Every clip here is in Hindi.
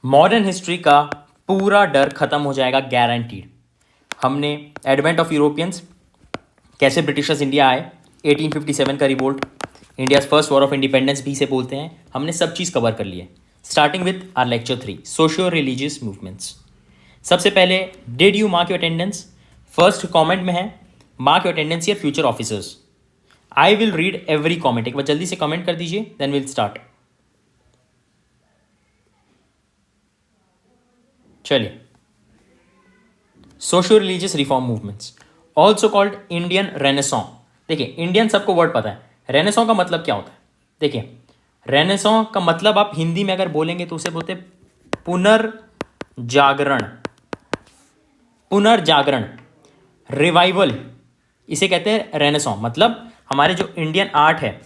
मॉडर्न हिस्ट्री का पूरा डर खत्म हो जाएगा, गारंटीड। हमने एडवेंट ऑफ यूरोपियंस, कैसे ब्रिटिशर्स इंडिया आए, 1857 का revolt, India first war of independence भी से बोलते हैं, हमने सब चीज़ कवर कर ली है। Starting with are lecture 3, socio religious movements. सबसे पहले, did you mark your attendance? First comment में है, mark your attendance your future officers. I will read every comment, एक बार जल्दी से कमेंट कर दीजिए, देन विल स्टार्ट। चलिए, socio religious reform movements, also called Indian Renaissance. देखिए, इंडियन सबको वर्ड पता है, रेनेसॉ का मतलब क्या होता है? देखिए, रेनेसॉ का मतलब आप हिंदी में अगर बोलेंगे तो उसे बोलते पुनर्जागरण, पुनर्जागरण, रिवाइवल, इसे कहते हैं रेनेसॉ। मतलब हमारे जो इंडियन आर्ट है,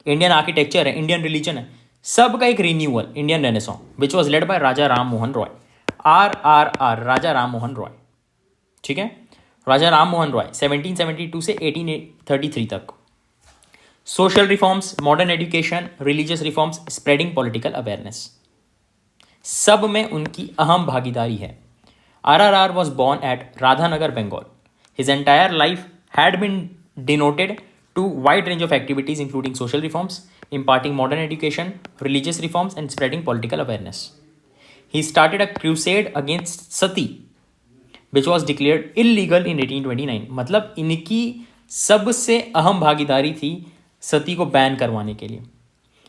इंडियन आर्किटेक्चर है, इंडियन रिलीजन है, सब का एक renewal, Indian Renaissance, which was lead by Raja Ram Mohan Roy, RRR, राजा राम मोहन रॉय। ठीक है, राजा राम मोहन रॉय 1772 से 1833 तक। Social reforms, modern education, religious reforms, spreading political awareness, सब में उनकी अहम भागीदारी है। RRR was born at Radhanagar, Bengal. His entire life had been denoted to wide range of activities including social reforms, imparting modern education, religious reforms, and spreading political awareness. He started a crusade against sati, which was declared illegal in 1829. मतलब इनकी सबसे अहम भागीदारी थी सती को बैन करवाने के लिए।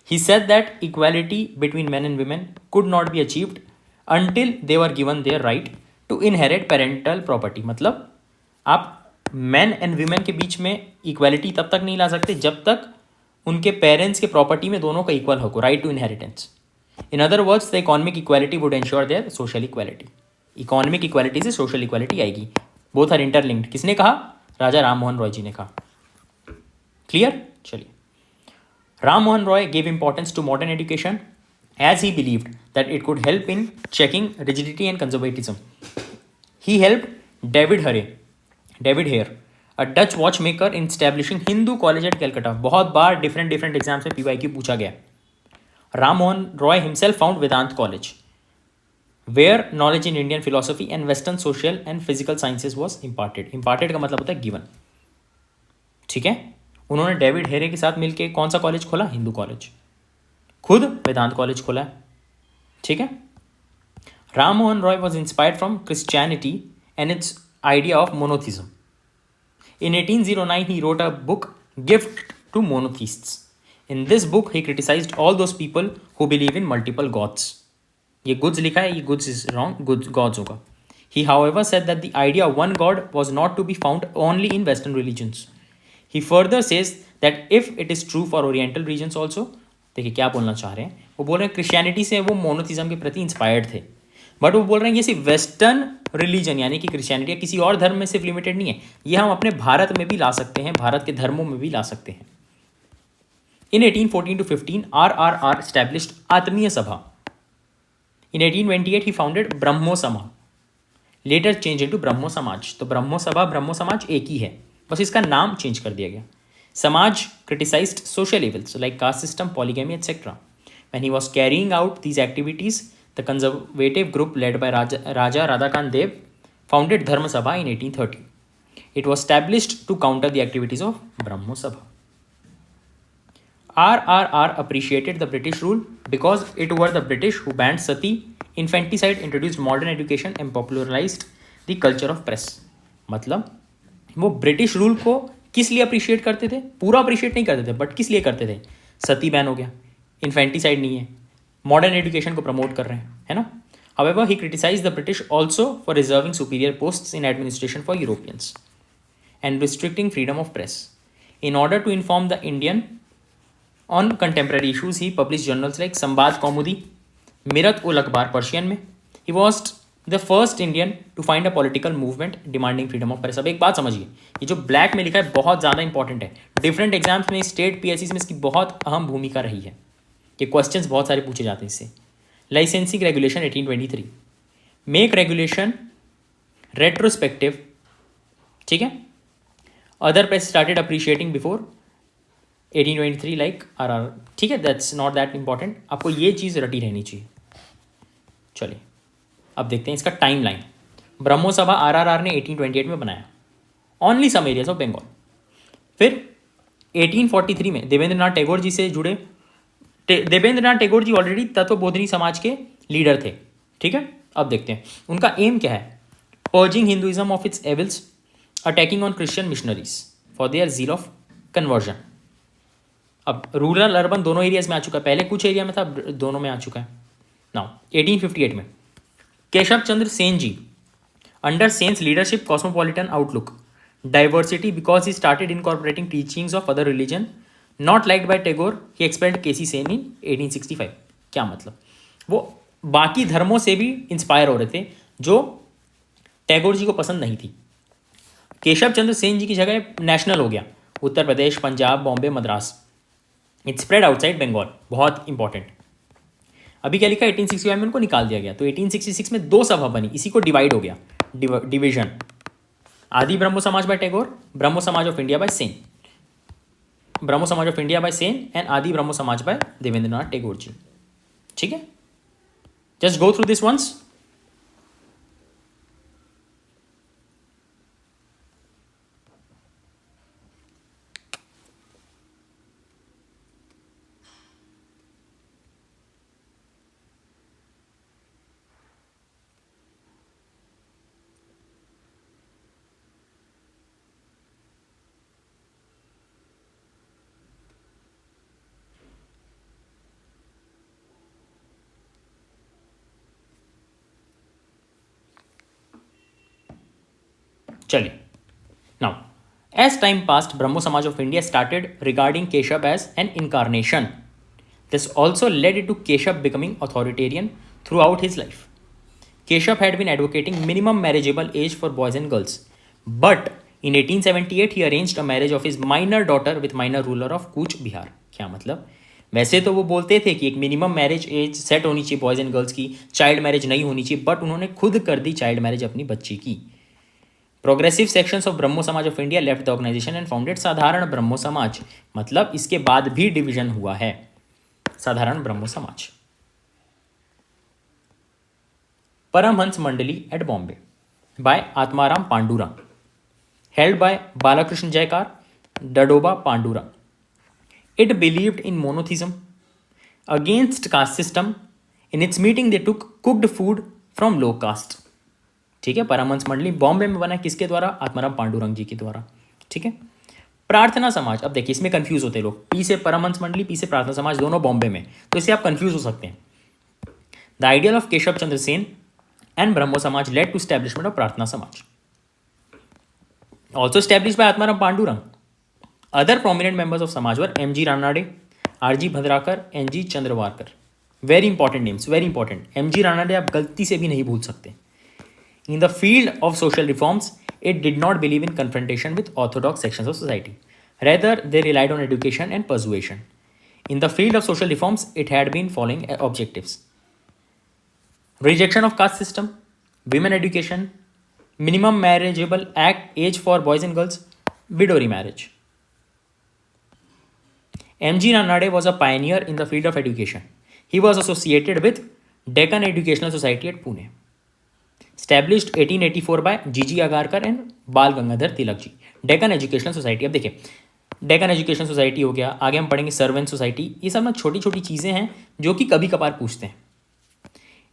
He said that equality between men and women could not be achieved until they were given their right to inherit parental property. मतलब आप men and women के बीच में इक्वालिटी तब तक नहीं ला सकते जब तक उनके पेरेंट्स के प्रॉपर्टी में दोनों का इक्वल हो, right to inheritance. In other words, the economic equality would ensure their social equality. Economic equality से सोशल इक्वालिटी आएगी, बोथ आर इंटरलिंक्ड। किसने कहा? राजा राम मोहन रॉय जी ने कहा। क्लियर? चलिए, Ram Mohan Roy gave importance to modern education as he believed that it could help in checking rigidity and conservatism. He helped David Hare, a Dutch watchmaker, in establishing Hindu College at Calcutta. बहुत बार different exams में PYQ पूछा गया। Ram Mohan Roy himself found Vedant College, where knowledge in Indian philosophy and Western social and physical sciences was imparted. Imparted का मतलब होता है given। ठीक है, उन्होंने डेविड हेरे के साथ मिलकर कौन सा कॉलेज खोला? हिंदू कॉलेज। खुद वेदांत कॉलेज खोला है। ठीक है, Ram Mohan Roy was inspired from Christianity and its idea of monotheism. In 1809 he wrote a book gift to monotheists. In this book he criticised all those people who believe in multiple gods. ये गुड्स लिखा है, ये goods is wrong, goods gods होगा। He however said that the idea one god was not to be found only in western religions. He further says that if it is true for Oriental regions also, देखिए क्या बोलना चाह रहे हैं, वो बोल रहे हैं क्रिश्चियनिटी से वो मोनोथिज्म के प्रति इंस्पायर्ड थे, बट वो बोल रहे हैं ये सिर्फ वेस्टर्न रिलीजन यानी कि क्रिश्चियनिटी या किसी और धर्म में सिर्फ लिमिटेड नहीं है, ये हम अपने भारत में भी ला सकते हैं, भारत के धर्मों में भी ला सकते हैं। इन 1814 to 15 RRR established आत्मीय सभा। In 1828 he founded ब्रह्मो सभा, later changed into ब्रह्मो समाज। तो ब्रह्मो सभा ब्रह्मो समाज एक ही है, बस इसका नाम चेंज कर दिया गया। Samaj criticised social evils like caste system, polygamy etcetera. When he was carrying out these activities, the conservative group led by Raja Radhakant Deb founded Dharma Sabha in 1830. It was established to counter the activities of Brahmo Sabha. RRR appreciated the British rule because it were the British who banned sati, infanticide, introduced modern education and popularized the culture of press. मतलब वो ब्रिटिश रूल को किस लिए अप्रिशिएट करते थे? पूरा अप्रिशिएट नहीं करते थे, बट किस लिए करते थे? सती बैन हो गया, इन्फेंटिसाइड नहीं है, मॉडर्न एजुकेशन को प्रमोट कर रहे हैं, है ना। However he criticise the British also for reserving superior posts in administration for Europeans and restricting freedom of press. In order to inform the Indian on contemporary issues he publish journals like Sambad Kaumudi, Mirat ul Akhbar Persian में। He was the first Indian to find a political movement demanding freedom of press. अब एक बात समझिए, ये जो ब्लैक में लिखा है बहुत ज़्यादा इंपॉर्टेंट है, डिफरेंट एग्जाम्स में, स्टेट PSC में इसकी बहुत अहम भूमिका रही है, कि क्वेश्चंस बहुत सारे पूछे जाते हैं इससे। Licensing regulation 1823, make regulation retrospective, ठीक है। Other press started appreciating before 1823 like RR, ठीक है, दैट्स नॉट दैट इंपॉर्टेंट, आपको ये चीज़ रटी रहनी चाहिए। चलिए अब देखते हैं इसका टाइम लाइन। ब्रह्मो सभा आरआरआर ने 1828 में बनाया, only some areas of Bengal. फिर 1843 में देवेंद्रनाथ टैगोर जी से जुड़े। देवेंद्रनाथ टैगोर जी ऑलरेडी तत्वबोधिनी समाज के लीडर थे, ठीक है। अब देखते हैं उनका एम क्या है। Purging Hinduism of its evils, attacking on Christian missionaries for their zeal of conversion. अब रूरल अर्बन दोनों एरियाज में आ चुका है, पहले कुछ एरिया में था, दोनों में आ चुका है। नाउ 1858 में Keshab Chandra Sen ji, under Sen's leadership cosmopolitan outlook diversity because he started incorporating teachings of other religion not liked by Tagore, he expelled KC Sen in 1865। क्या मतलब, वो बाकी धर्मों से भी इंस्पायर हो रहे थे जो टैगोर जी को पसंद नहीं थी। केशव चंद्र सेन जी की जगह नेशनल हो गया, Uttar Pradesh, Punjab, Bombay, Madras. It spread outside Bengal, बहुत इंपॉर्टेंट। अभी क्या लिखा, 1865 में उनको निकाल दिया गया, तो 1866 में 2 सभा बनी, इसी को डिवाइड हो गया, डिवीजन। आदि Brahmo Samaj bye Tagore, Brahmo Samaj of India by Sen, Brahmo Samaj of India by Sen and Adi Brahmo Samaj by Debendranath Tagore ji. ठीक है, just go through this once. चलिए, now as time passed Brahmo Samaj of India started regarding Keshav as an incarnation. This also led to Keshav becoming authoritarian throughout his life. Keshav had been advocating minimum marriageable age for boys and girls, but in 1878 he arranged a marriage of his minor daughter with minor ruler of Cooch Bihar. क्या मतलब, वैसे तो वो बोलते थे कि एक मिनिमम मैरिज एज सेट होनी चाहिए बॉयज़ एंड गर्ल्स की, चाइल्ड मैरिज नहीं होनी चाहिए, बट उन्होंने खुद कर दी चाइल्ड मैरिज अपनी बच्ची की. Progressive sections of Brahmo Samaj of India left the organisation and founded Sadharan Brahmo समाज. मतलब इसके बाद भी डिवीजन हुआ है, साधारण Brahmo Samaj. Paramhansa Mandali at Bombay by Atmaram Pandurang, held by Balakrishna Jaykar, Dadoba Pandurang. It believed in monotheism against caste system. In its meeting they took cooked food from low caste. ठीक है, परमहंस मंडली बॉम्बे में बना, किसके द्वारा, आत्माराम पांडुरंग जी के द्वारा. ठीक है. प्रार्थना समाज, अब देखिए इसमें कंफ्यूज होते हैं लोग, पी से परमहंस मंडली, पी से प्रार्थना समाज, दोनों बॉम्बे में, तो इससे आप कंफ्यूज हो सकते हैं. The ideal of Keshab Chandra Sen and Brahmo Samaj led to establishment of Prarthana Samaj, also establish by Atmaram Pandurang. Other prominent members of Samaj were M G Ranade, R G Bhandarkar, N G Chandavarkar. Very important names, very important. M G Ranade आप गलती से भी नहीं भूल सकते. In the field of social reforms it did not believe in confrontation with orthodox sections of society. Rather, they relied on education and persuasion. In the field of social reforms, it had been following objectives: rejection of caste system, women education, minimum marriageable age for boys and girls, widow remarriage. M.G. Ranade was a pioneer in the field of education. He was associated with Deccan Educational Society at Pune. Established 1884 by G Agarkar and Bal Gangadhar Tilak ji. Deccan educational society, अब देखिए डेकन एजुकेशनल सोसाइटी हो गया, आगे हम पढ़ेंगे सर्वेंट सोसाइटी. ये सब ना छोटी छोटी चीज़ें हैं जो कि कभी कभार पूछते हैं.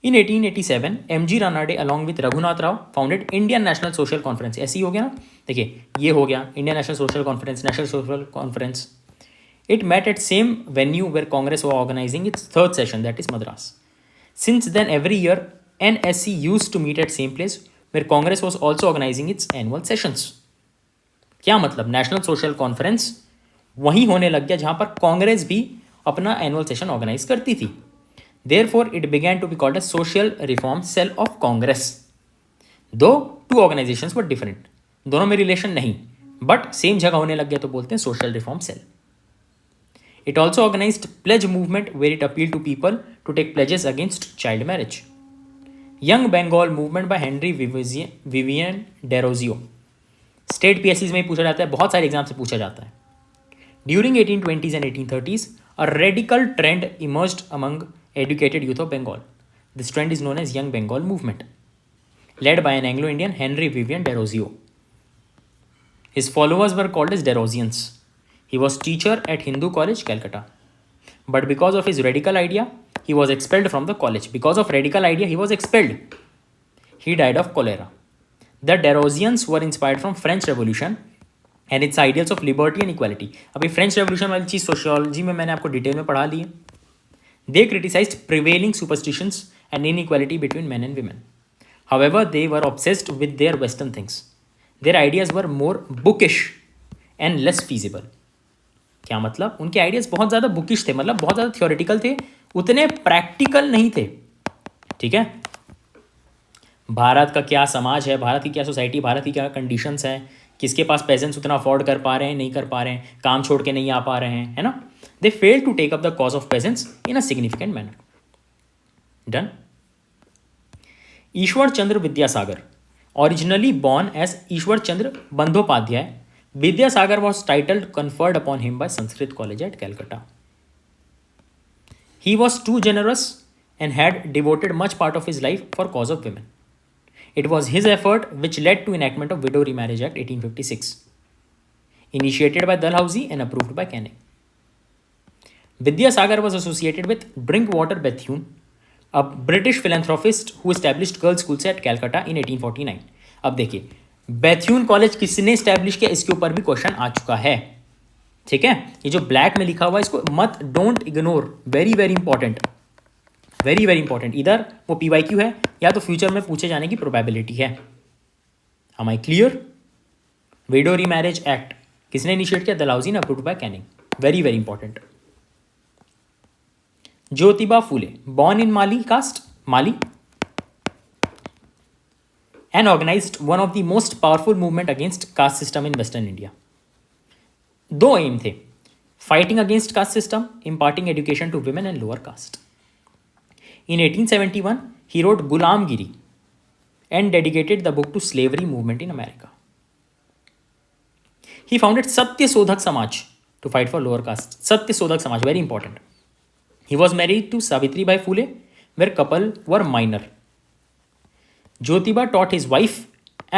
In 1887 M G Ranade along with Raghunath Rao founded Indian National Social Conference. ऐसे ही हो गया ना, देखिए ये हो गया Indian National Social Conference, National Social Conference. It met at same venue where Congress were organising its third session, that is Madras. Since then every year NSC used to meet at same place where Congress was also organizing its annual sessions. क्या मतलब, नेशनल सोशल कॉन्फ्रेंस वहीं होने लग गया जहां पर कांग्रेस भी अपना एनुअल सेशन ऑर्गेनाइज करती थी. Therefore, it began to be called a social reform cell of Congress. Though two organizations were different, दोनों में रिलेशन नहीं, बट सेम जगह होने लग गया तो बोलते हैं social reform cell. It also organized pledge movement where it appealed to people to take pledges against child marriage. Young Bengal movement by Henry Vivian Derozio. State पीएससीज में ही पूछा जाता है, बहुत सारे एग्जाम से पूछा जाता है. During 1820s and 1830s, a radical trend emerged among educated youth of Bengal. This trend is known as Young Bengal movement, led by an Anglo-Indian Henry Vivian Derozio. His followers were called as Derosians. He was teacher at Hindu College, Calcutta. But because of his radical idea, he was expelled from the college. Because of radical idea, he was expelled. He died of cholera. The Derosians were inspired from French Revolution and its ideals of liberty and equality. अभी फ्रेंच रेवोल्यूशन वाली चीज़ सोशियोलॉजी में मैंने आपको डिटेल में पढ़ा ली है. They criticized prevailing superstitions and inequality between men and women. However, they were obsessed with their Western things. Their ideas were more bookish and less feasible. क्या मतलब? उनके आइडियाज बहुत ज़्यादा बुकिश थे, मतलब बहुत ज़्यादा थियोरेटिकल थे, उतने प्रैक्टिकल नहीं थे. ठीक है. भारत का क्या समाज है, भारत की क्या सोसाइटी, भारत की क्या कंडीशंस हैं, किसके पास पेजेंट्स उतना अफोर्ड कर पा रहे हैं, नहीं कर पा रहे हैं, काम छोड़ के नहीं आ पा रहे हैं, है ना. They fail to take up the cause of peasants in a significant manner. Done. Ishwar Chandra Vidyasagar, originally born as Ishwar Chandra Bandhopadhyay, Vidyasagar was title conferred upon him by Sanskrit College at Calcutta. He was too generous and had devoted much part of his life for cause of women. It was his effort which led to enactment of Widow Remarriage Act 1856, initiated by Dalhousie and approved by Canning. Vidyasagar was associated with Drinkwater Bethune, a British philanthropist who established girls' schools at Calcutta in 1849. अब देखिए, बेथ्यून कॉलेज किसने स्टैब्लिश किया, इसके ऊपर भी क्वेश्चन आ चुका है. ठीक है. ये जो ब्लैक में लिखा हुआ है इसको मत, don't ignore, very very important, very very important. इधर वो PYQ है या तो फ्यूचर में पूछे जाने की प्रोबेबिलिटी है. Am I clear? Widow remarriage act किसने इनिशिएट किया? डलहौजी ने, approved by Canning. Very very important. Jyotiba Phule, born in Mali caste, Mali, and organized one of the most powerful movement against caste system in Western India. दो एम थे, fighting against caste system, imparting education to women and lower caste. In 1871, he wrote Gulamgiri and dedicated the book to slavery movement in America. He founded Satya Sodhak Samaj to fight for lower caste. Satya Sodhak Samaj, very important. He was married to Savitribai Phule, where couple were minor. Jyotiba taught his wife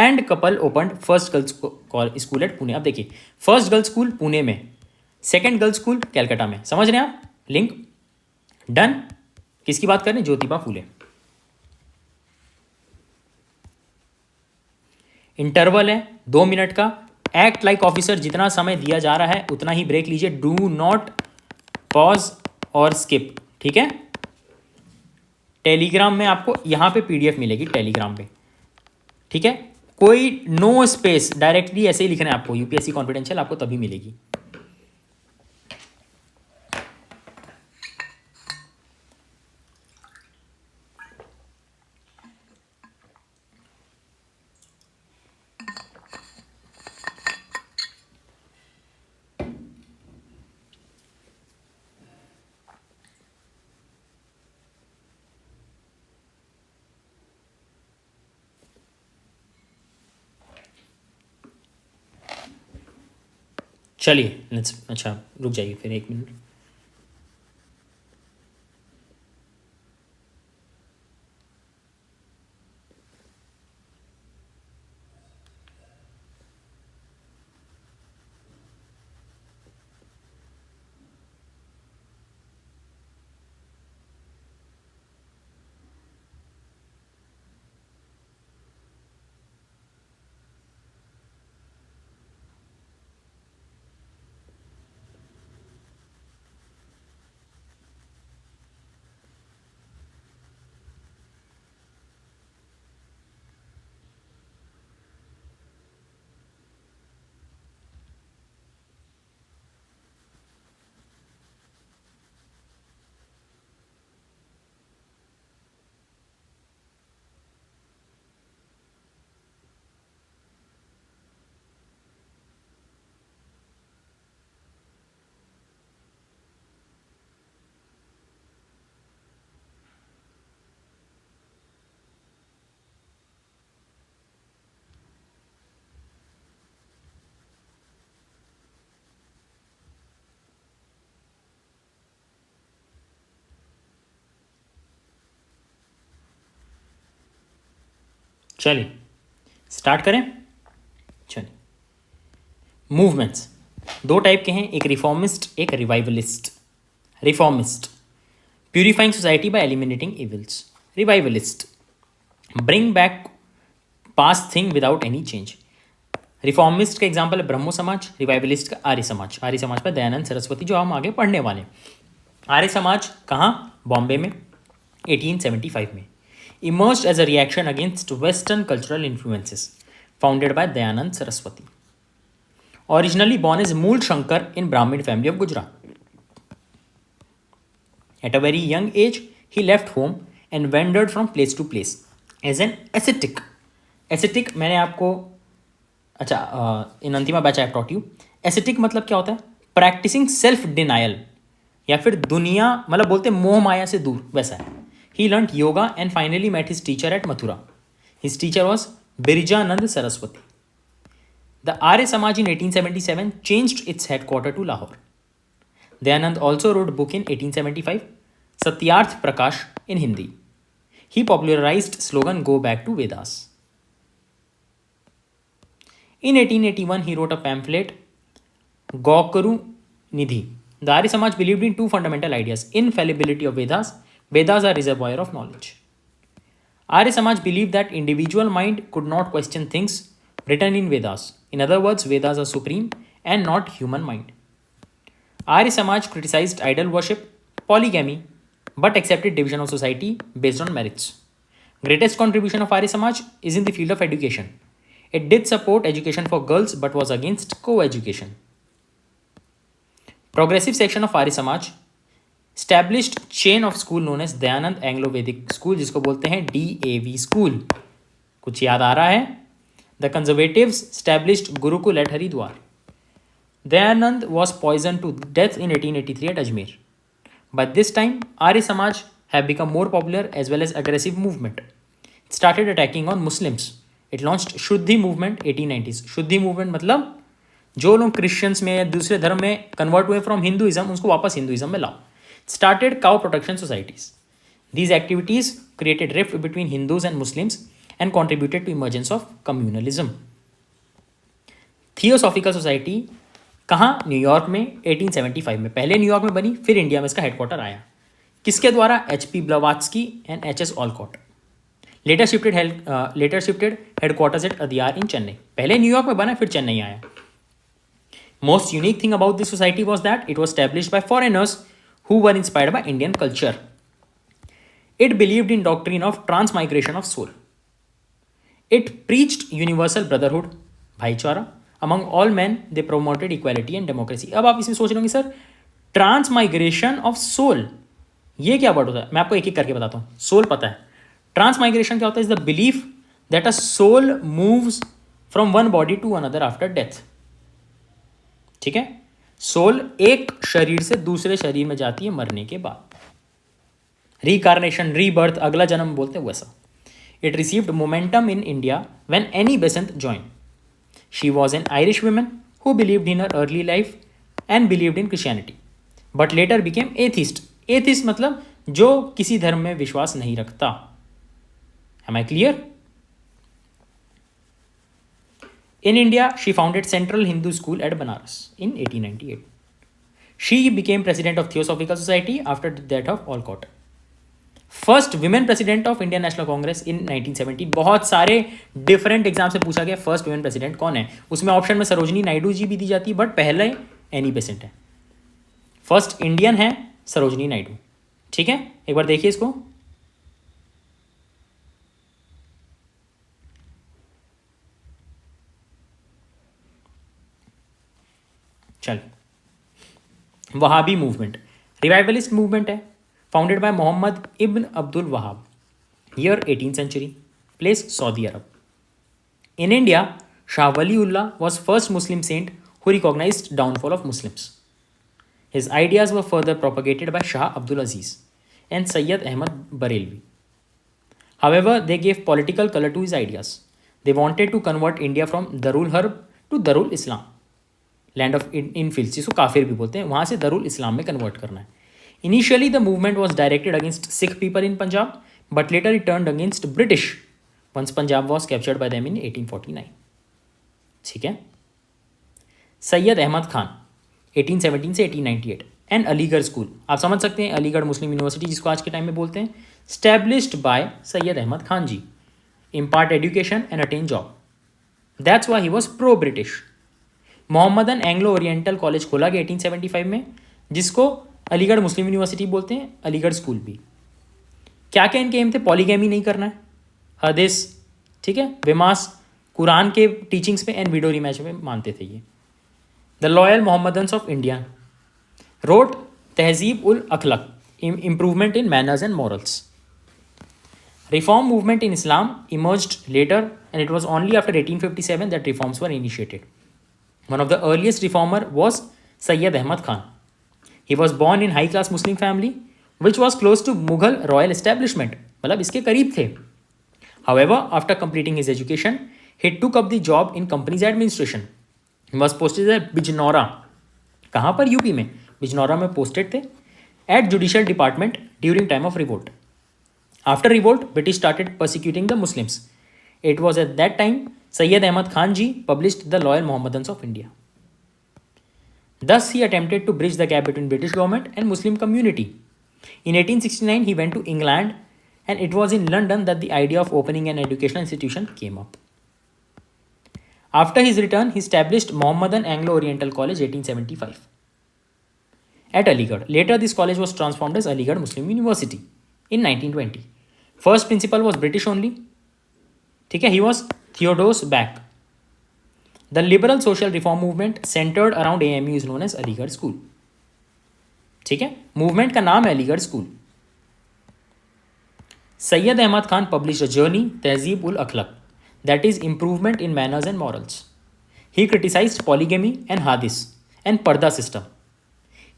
and couple opened first girls school at Pune. अब देखिए, फर्स्ट गर्ल्स स्कूल पुणे में, सेकेंड गर्ल्स स्कूल कैलकाटा में. समझ रहे हैं आप लिंक? डन. किसकी बात कर रहे हैं? ज्योतिबा फूले. इंटरवल है 2 मिनट का. एक्ट लाइक ऑफिसर, जितना समय दिया जा रहा है उतना ही ब्रेक लीजिए. डू नॉट पॉज और स्किप. ठीक है. टेलीग्राम में आपको यहां पे PDF मिलेगी, टेलीग्राम पे. ठीक है. कोई नो स्पेस, डायरेक्टली ऐसे ही लिखना है आपको. UPSC कॉन्फिडेंशियल आपको तभी मिलेगी. चलिए लेट्स, अच्छा रुक जाइए फिर 1 मिनट. चलिए स्टार्ट करें। चलिए, मूवमेंट्स दो टाइप के हैं, एक रिफॉर्मिस्ट एक revivalist. Reformist, purifying society bye eliminating evils. Revivalist, bring back past thing without any change. Reformist का एग्जाम्पल है ब्रह्मो समाज, रिवाइवलिस्ट का आर्य समाज। आर्य समाज पर दयानंद सरस्वती, जो हम आगे पढ़ने वाले हैं। आर्य समाज कहाँ? बॉम्बे में 1875 में। Emerged as a reaction against western cultural influences, founded by Dayanand Saraswati. Originally born as Mool Shankar in Brahmin family of Gujarat. At a very young age, he left home and wandered from place to place as an ascetic. Ascetic मैंने आपको in Antima batch I taught you. Ascetic मतलब क्या होता है? प्रैक्टिसिंग सेल्फ डिनायल, या फिर दुनिया मतलब बोलते हैं मोह माया से दूर, वैसा है। He learn yoga and finally met his teacher at Mathura. His teacher was Birjanand Saraswati. The Arya Samaj in 1877 changed its headquarters to Lahore. Dayanand also wrote a book in 1875, Satyarth Prakash, in Hindi. He popularized slogan "Go back to Vedas." In 1881, he wrote a pamphlet Gaukaru Nidhi. The Arya Samaj believed in two fundamental ideas: infallibility of Vedas. Vedas are reservoir of knowledge. Arya Samaj believed that individual mind could not question things written in Vedas. In other words, Vedas are supreme and not human mind. Arya Samaj criticized idol worship, polygamy, but accepted division of society based on merits. Greatest contribution of Arya Samaj is in the field of education. It did support education for girls but was against co-education. Progressive section of Arya Samaj established chain of school known as Dayanand Anglo-Vedic School, जिसको बोलते हैं DAV School. कुछ याद आ रहा है? The conservatives established Gurukul at Haridwar. Dayanand was poisoned to death in 1883 at Ajmer. By this time, Arya Samaj have become more popular as well as aggressive movement. It started attacking on Muslims. It launched Shuddhi movement 1890s. Shuddhi movement मतलब जो लोग क्रिश्चियंस में या दूसरे धर्म में कन्वर्ट हुए फ्रॉम हिंदुइज्म, उसको वापस हिंदुइज्म में लाओ. Started cow protection societies. These activities created rift between Hindus and Muslims and contributed to emergence of communalism. Theosophical society कहाँ? न्यूयॉर्क में 1875 में. पहले न्यूयॉर्क में बनी, फिर इंडिया में इसका हेडक्वार्टर आया. किसके द्वारा? HP Blavatsky and HS Olcott. Later shifted headquarters at Adyar in Chennai. पहले न्यूयॉर्क में बना, फिर चेन्नई आया. Most unique thing about this society was that it was established by foreigners who were inspired by Indian culture. It believed in doctrine of transmigration of soul. It preached universal brotherhood, भाईचारा, among all men. They promoted equality and democracy. अब आप इसमें सोच रहे होंगे सर ट्रांसमाइग्रेशन ऑफ सोल ये क्या वर्ड होता है? मैं आपको एक एक करके बताता हूँ. सोल पता है. ट्रांसमाइग्रेशन क्या होता है? Is the belief that a soul moves from one body to another after death. ठीक है, सोल एक शरीर से दूसरे शरीर में जाती है मरने के बाद. रिकार्नेशन, रीबर्थ, अगला जन्म बोलते हैं वैसा. It received momentum in India when Annie Besant joined. She was an Irish woman who believed in her early life and believed in Christianity, but later became atheist. Atheist मतलब जो किसी धर्म में विश्वास नहीं रखता. Am I clear? In India, she founded Central Hindu School at Banaras in 1898. She became president of Theosophical Society after the death of Olcott. First women president of Indian National Congress in 1970. बहुत सारे डिफरेंट एग्जाम से पूछा गया फर्स्ट विमेन प्रेसिडेंट कौन है. उसमें ऑप्शन में सरोजनी नायडू जी भी दी जाती है, बट पहले एनी बेसेंट है. फर्स्ट इंडियन है सरोजनी नायडू. ठीक है, एक बार देखिए इसको. चल, वहाबी मूवमेंट रिवाइवलिस्ट मूवमेंट है, founded by Muhammad ibn Abdul Wahhab, year 18th century, place Saudi Arab. In India, Shah Waliullah was first Muslim saint who recognized downfall of Muslims. His ideas were further propagated by Shah Abdul Aziz and Sayyid Ahmad Barelvi. However, they gave political color to his ideas. They wanted to convert India from Darul Harb to Darul Islam, land of infils, जिसको काफिर भी बोलते हैं, वहाँ से Darul Islam में convert करना है. Initially, the movement was directed against Sikh people in Punjab, but later it turned against British, once Punjab was captured by them in 1849. ठीक है. सैयद अहमद खान 1817 से 1898 एंड अलीगढ़ स्कूल. आप समझ सकते हैं अलीगढ़ मुस्लिम यूनिवर्सिटी जिसको आज के टाइम में बोलते हैं, established by Syed Ahmad Khan ji, impart education and attain job. That's why he was pro British. Mohammedan Anglo Oriental College खोला गया 1875 में, जिसको अलीगढ़ मुस्लिम यूनिवर्सिटी बोलते हैं, अलीगढ़ स्कूल भी. क्या क्या इनके एम थे? पॉलीगैमी नहीं करना है, हदीस, ठीक है, विमास, कुरान के टीचिंग्स पे एंड विडो रिमैच में मानते थे ये. The loyal Mohammedans of India wrote Tahzeeb ul Akhlaq, improvement in manners and morals. Reform movement in Islam emerged later, and it was only after 1857 that reforms were initiated. One of the earliest reformer was Sayyid Ahmad Khan. He was born in high-class Muslim family, which was close to Mughal royal establishment. मतलब इसके करीब थे. However, after completing his education, he took up the job in company's administration. He was posted at Bijnora. कहाँ पर? यूपी में बिजनौरा में पोस्टेड थे, at judicial department during time of revolt. After revolt, British started persecuting the Muslims. It was at that time Sayyid Ahmad Khan ji published the Loyal Mohammedans of India. Thus, he attempted to bridge the gap between British government and Muslim community. In 1869, he went to England, and it was in London that the idea of opening an educational institution came up. After his return, he established Mohammedan Anglo-Oriental College 1875 at Aligarh. Later, this college was transformed as Aligarh Muslim University in 1920. First principal was British only. ठीक है, he was Theodose Back. The liberal social reform movement centered around AMU is known as Aligarh school. ठीक है, मूवमेंट का नाम है Aligarh school. Syed Ahmad Khan published a journey Tahzeeb ul Akhlaq, that is improvement in manners and morals. He criticized polygamy and hadith and parda system.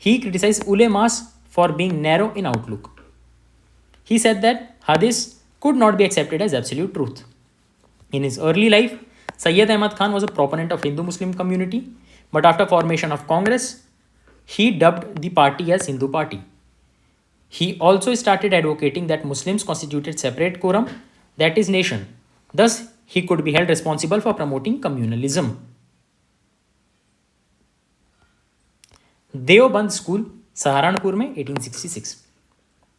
He criticized ulemas for being narrow in outlook. He said that hadith could not be accepted as absolute truth. In his early life, Sayyid Ahmad Khan was a proponent of Hindu-Muslim community, but after formation of Congress, he dubbed the party as Hindu Party. He also started advocating that Muslims constituted separate quorum, that is nation. Thus, he could be held responsible for promoting communalism. Deoband school Saharanpur में 1866.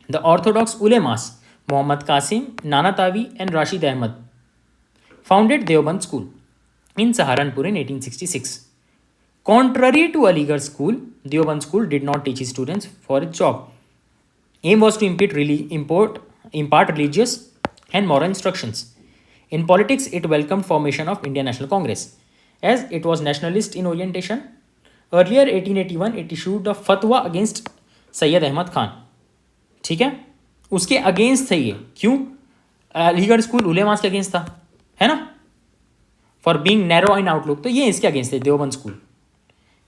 The orthodox ulemas Muhammad Qasim, Nana Tawi and Rashid Ahmad founded Deoband School in Saharanpur in 1866. Contrary to Aligarh School, Deoband School did not teach its students for its job. Aim was to impart religious and moral instructions. In politics, it welcomed formation of Indian National Congress, as it was nationalist in orientation. Earlier, 1881, it issued a fatwa against Sayyid Ahmad Khan. ठीक है, उसके अगेंस्ट थे ये. क्यों? अलीगढ़ स्कूल उलेमास के अगेंस्ट था, है ना, for being narrow in outlook. तो ये इसके अगेंस्ट थे, Deoband school.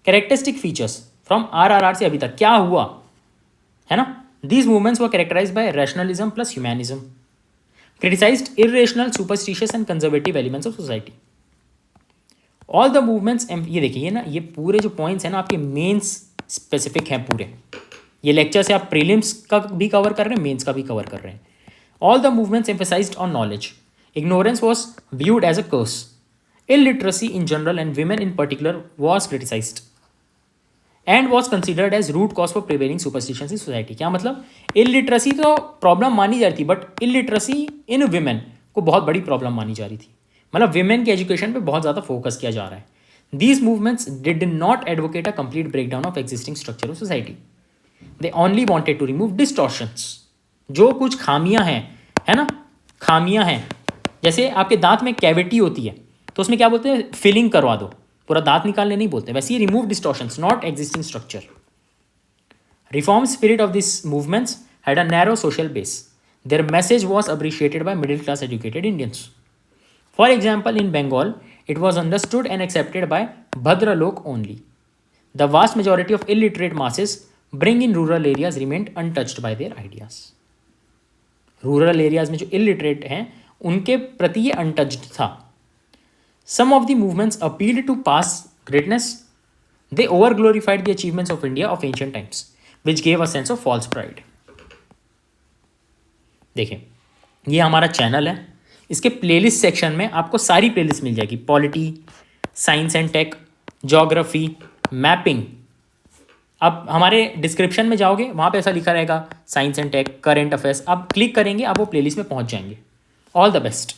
Characteristic features from RRR से अभी तक क्या हुआ, है ना. These movements were characterised by rationalism plus humanism. Criticised irrational, superstitious and conservative elements of society. All the movements, ये देखिए ना, ये पूरे जो पॉइंट्स हैं ना आपके मेंस स्पेसिफिक हैं पूरे. ये लेक्चर से आप प्रीलिम्स का भी कवर कर रहे हैं, मेंस का भी कवर कर रहे हैं. All the movements emphasised on knowledge. Ignorance was viewed as a curse. Illiteracy in general and women in particular was criticised and was considered as root cause for prevailing superstitions in society. क्या मतलब? इलिटरेसी तो प्रॉब्लम मानी जा रही थी, बट इलिटरेसी इन विमेन को बहुत बड़ी प्रॉब्लम मानी जा रही थी. मतलब विमेन के एजुकेशन पे बहुत ज़्यादा फोकस किया जा रहा है. These movements did not advocate a complete breakdown of existing structure of society. They only wanted to remove distortions. जो कुछ खामियां हैं, है ना, खामियां हैं. जैसे आपके दांत में कैविटी होती है तो उसमें क्या बोलते हैं? फिलिंग करवा दो, पूरा दांत निकालने नहीं बोलते. वैसे ये remove distortions, not existing structure. Reform spirit of this movements had a narrow social base. Their message was appreciated by middle class educated Indians. For example, in Bengal it was understood and accepted by Bhadralok only. The vast majority of illiterate masses bring in rural areas remained untouched by their ideas. Rural areas में जो इलिटरेट हैं उनके प्रति ये अनटच्ड था. Some of the movements appealed to past greatness. They over-glorified the achievements of India of ancient times, which gave a sense of false pride. देखिए, ये हमारा चैनल है. इसके प्लेलिस्ट सेक्शन में आपको सारी प्लेलिस्ट मिल जाएगी, polity, science and tech, geography, mapping. अब हमारे डिस्क्रिप्शन में जाओगे, वहाँ पे ऐसा लिखा रहेगा science and tech, current affairs. आप क्लिक करेंगे, आप वो प्लेलिस्ट में पहुँच जाएंगे। All the best.